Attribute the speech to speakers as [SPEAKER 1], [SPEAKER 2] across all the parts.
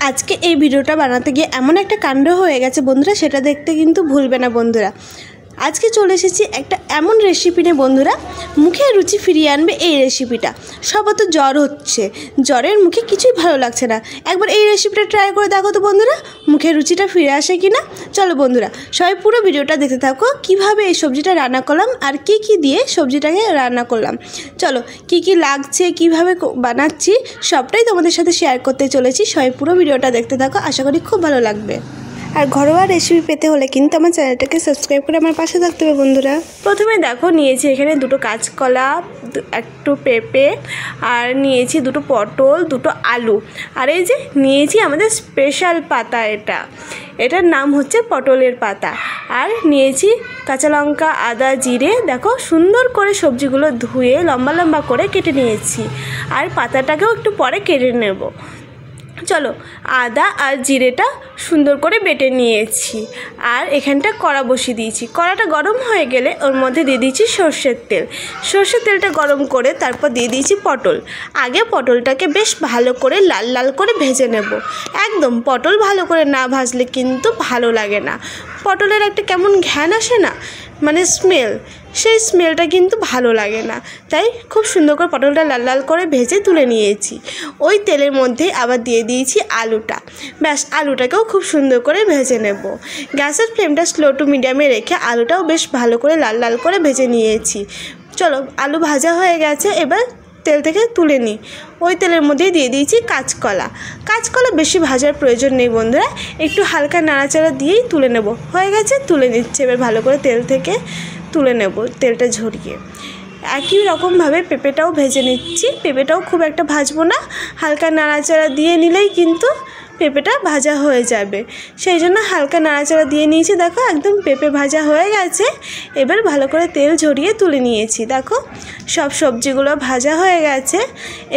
[SPEAKER 1] আজকে এই ভিডিওটা বানাতে গিয়ে এমন একটা কাণ্ড হয়ে গেছে বন্ধুরা, সেটা দেখতে কিন্তু ভুলবে না বন্ধুরা। আজকে চলে এসেছি একটা এমন রেসিপি নিয়ে বন্ধুরা, মুখে রুচি ফিরিয়ে আনবে এই রেসিপিটা। সবার তো জ্বর হচ্ছে, জ্বরের মুখে কিছুই ভালো লাগছে না। একবার এই রেসিপিটা ট্রাই করে দেখো তো বন্ধুরা, মুখে রুচিটা ফিরে আসে কি না। চলো বন্ধুরা, সবাই পুরো ভিডিওটা দেখতে থাকো, কিভাবে এই সবজিটা রান্না করলাম আর কি কি দিয়ে সবজিটাকে রান্না করলাম। চলো কি কি লাগছে, কিভাবে বানাচ্ছি সবটাই তোমাদের সাথে শেয়ার করতে চলেছি। সবাই পুরো ভিডিওটা দেখতে থাকো, আশা করি খুব ভালো লাগবে। আর ঘরোয়া রেসিপি পেতে হলে কিন্তু আমার চ্যানেলটাকে সাবস্ক্রাইব করে আমার পাশে থাকতে হবে বন্ধুরা। প্রথমে দেখো নিয়েছি এখানে দুটো কাঁচকলা, একটু পেঁপে, আর নিয়েছি দুটো পটল, দুটো আলু, আর এই যে নিয়েছি আমাদের স্পেশাল পাতা, এটার নাম হচ্ছে পটলের পাতা। আর নিয়েছি কাঁচা লঙ্কা, আদা, জিরে। দেখো সুন্দর করে সবজিগুলো ধুয়ে লম্বা লম্বা করে কেটে নিয়েছি, আর পাতাটাকেও একটু পরে কেটে নেব। চলো আদা আর জিরেটা সুন্দর করে বেটে নিয়েছি, আর এখানটা কড়া বসিয়ে দিয়েছি। কড়াটা গরম হয়ে গেলে ওর মধ্যে দিয়ে দিয়েছি সর্ষের তেল। সর্ষের তেলটা গরম করে তারপর দিয়ে দিয়েছি পটল। আগে পটলটাকে বেশ ভালো করে লাল লাল করে ভেজে নেব। একদম পটল ভালো করে না ভাজলে কিন্তু ভালো লাগে না। পটলের একটা কেমন ঘ্রাণ আসে না, মানে স্মেল, সেই স্মেলটা কিন্তু ভালো লাগে না। তাই খুব সুন্দর করে পটলটা লাল লাল করে ভেজে তুলে নিয়েছি। ওই তেলের মধ্যে আবার দিয়ে দিয়েছি আলুটা। ব্যাস আলুটাকেও খুব সুন্দর করে ভেজে নেব। গ্যাসের ফ্লেমটা স্লো টু মিডিয়ামে রেখে আলুটাও বেশ ভালো করে লাল লাল করে ভেজে নিয়েছি। চলো আলু ভাজা হয়ে গেছে, এবার তেল থেকে তুলে নিই। ওই তেলের মধ্যেই দিয়ে দিয়েছি কাঁচকলা। কাঁচকলা বেশি ভাজার প্রয়োজন নেই বন্ধুরা, একটু হালকা নাড়াচাড়া দিয়েই তুলে নেব। হয়ে গেছে, তুলে নিচ্ছে। এবার ভালো করে তেল থেকে তুলে নেব তেলটা ঝরিয়ে। একই রকমভাবে পেঁপেটাও ভেজে নিচ্ছি। পেঁপেটাও খুব একটা ভাজবো না, হালকা নাড়াচাড়া দিয়ে নিলেই কিন্তু পেঁপেটা ভাজা হয়ে যাবে, সেই জন্য হালকা নাড়াচাড়া দিয়ে নিয়েছি। দেখো একদম পেঁপে ভাজা হয়ে গেছে। এবার ভালো করে তেল ঝরিয়ে তুলে নিয়েছি। দেখো সব সবজিগুলো ভাজা হয়ে গেছে।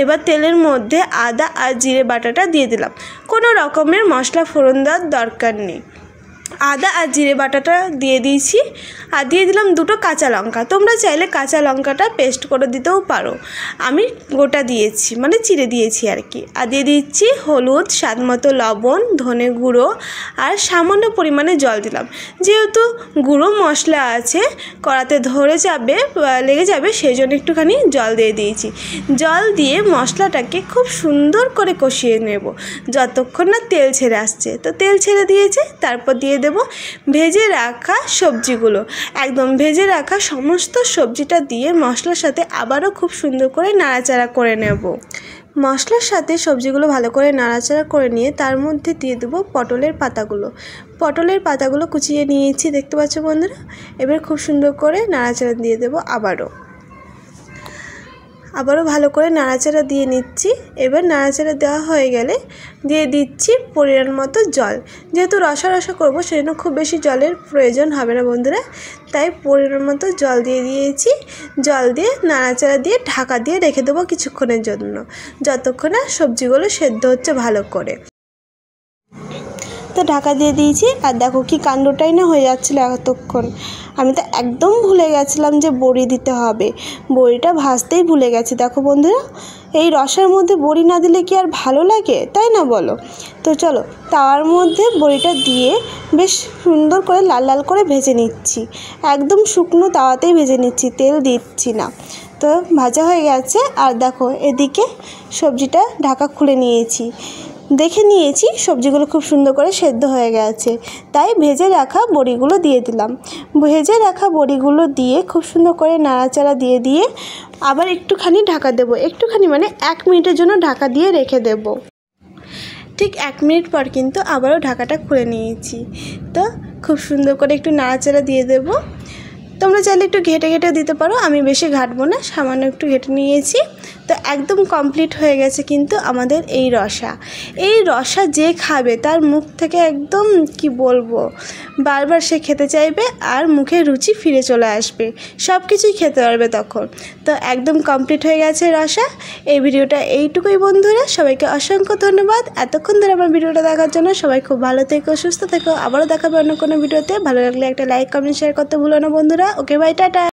[SPEAKER 1] এবার তেলের মধ্যে আদা আর জিরে বাটাটা দিয়ে দিলাম। কোনো রকমের মশলা ফোড়ন দেওয়ার দরকার নেই। আদা আর জিরে বাটাটা দিয়ে দিয়েছি, আর দিয়ে দিলাম দুটো কাঁচা লঙ্কা। তোমরা চাইলে কাঁচা লঙ্কাটা পেস্ট করে দিতেও পারো, আমি গোটা দিয়েছি, মানে চিড়ে দিয়েছি আর কি। আর দিয়ে দিচ্ছি হলুদ, স্বাদ মতো লবণ, ধনে গুঁড়ো, আর সামান্য পরিমাণে জল দিলাম। যেহেতু গুঁড়ো মশলা আছে, কড়াতে লেগে যাবে, সেই জন্য একটুখানি জল দিয়ে দিয়েছি। জল দিয়ে মশলাটাকে খুব সুন্দর করে কষিয়ে নেব যতক্ষণ না তেল ছেড়ে আসছে। তো তেল ছেড়ে দিয়েছে, তারপর দিয়ে দেব ভেজে রাখা সবজিগুলো। একদম ভেজে রাখা সমস্ত সবজিটা দিয়ে মশলার সাথে আবারও খুব সুন্দর করে নাড়াচাড়া করে নেব। মশলার সাথে সবজিগুলো ভালো করে নাড়াচাড়া করে নিয়ে তার মধ্যে দিয়ে দেবো পটলের পাতাগুলো। পটলের পাতাগুলো কুচিয়ে নিয়েছি, দেখতে পাচ্ছ বন্ধুরা। এবার খুব সুন্দর করে নাড়াচাড়া দিয়ে দেবো আবারও ভালো করে নাড়াচাড়া দিয়ে নিচ্ছি। এবার নাড়াচাড়া দেওয়া হয়ে গেলে দিয়ে দিচ্ছি পরিমাণ মতো জল। যেহেতু রসা রসা করবো, সেজন্য খুব বেশি জলের প্রয়োজন হবে না বন্ধুরা, তাই পরিমাণ মতো জল দিয়ে দিয়েছি। জল দিয়ে নাড়াচাড়া দিয়ে ঢাকা দিয়ে রেখে দেবো কিছুক্ষণের জন্য, যতক্ষণ না সবজিগুলো সেদ্ধ হচ্ছে ভালো করে। তো ঢাকা দিয়ে দিয়েছি, আর দেখো কি কাণ্ডটাই না হয়ে যাচ্ছিলো এতক্ষণ। আমি তো একদম ভুলে গেছিলাম যে বড়ি দিতে হবে, বড়িটা ভাজতেই ভুলে গেছি। দেখো বন্ধুরা, এই রসার মধ্যে বড়ি না দিলে কি আর ভালো লাগে, তাই না বলো? তো চলো তাওয়ার মধ্যে বড়িটা দিয়ে বেশ সুন্দর করে লাল লাল করে ভেজে নিচ্ছি। একদম শুকনো তাওয়াতেই ভেজে নিচ্ছি, তেল দিচ্ছি না। তো ভাজা হয়ে গেছে, আর দেখো এদিকে সবজিটা ঢাকা খুলে নিয়েছি। দেখে নিয়েছি সবজিগুলো খুব সুন্দর করে সেদ্ধ হয়ে গেছে, তাই ভেজে রাখা বড়িগুলো দিয়ে দিলাম। ভেজে রাখা বড়িগুলো দিয়ে খুব সুন্দর করে নাড়াচাড়া দিয়ে আবার একটুখানি ঢাকা দেবো। একটুখানি মানে 1 মিনিটের জন্য ঢাকা দিয়ে রেখে দেব। ঠিক 1 মিনিট পর কিন্তু আবারও ঢাকাটা খুলে নিয়েছি। তো খুব সুন্দর করে একটু নাড়াচাড়া দিয়ে দেব। তোমরা চাইলে একটু ঘেটে দিতে পারো, আমি বেশি ঘাটবো না, সামান্য একটু ঘেটে নিয়েছি। তো একদম কমপ্লিট হয়ে গেছে কিন্তু আমাদের এই রসা যে খাবে তার মুখ থেকে একদম কি বলবো, বারবার সে খেতে চাইবে, আর মুখে রুচি ফিরে চলে আসবে, সব কিছুই খেতে পারবে তখন। তো একদম কমপ্লিট হয়ে গেছে রসা। এই ভিডিওটা এইটুকুই বন্ধুরা, সবাইকে অসংখ্য ধন্যবাদ এতক্ষণ ধরে আমার ভিডিওটা দেখার জন্য। সবাই খুব ভালো থেকো, সুস্থ থেকো, আবারও দেখাবে অন্য কোনো ভিডিওতে। ভালো লাগলে একটা লাইক, কমেন্ট, শেয়ার করতে ভুলো না বন্ধুরা। Okay bye, tata.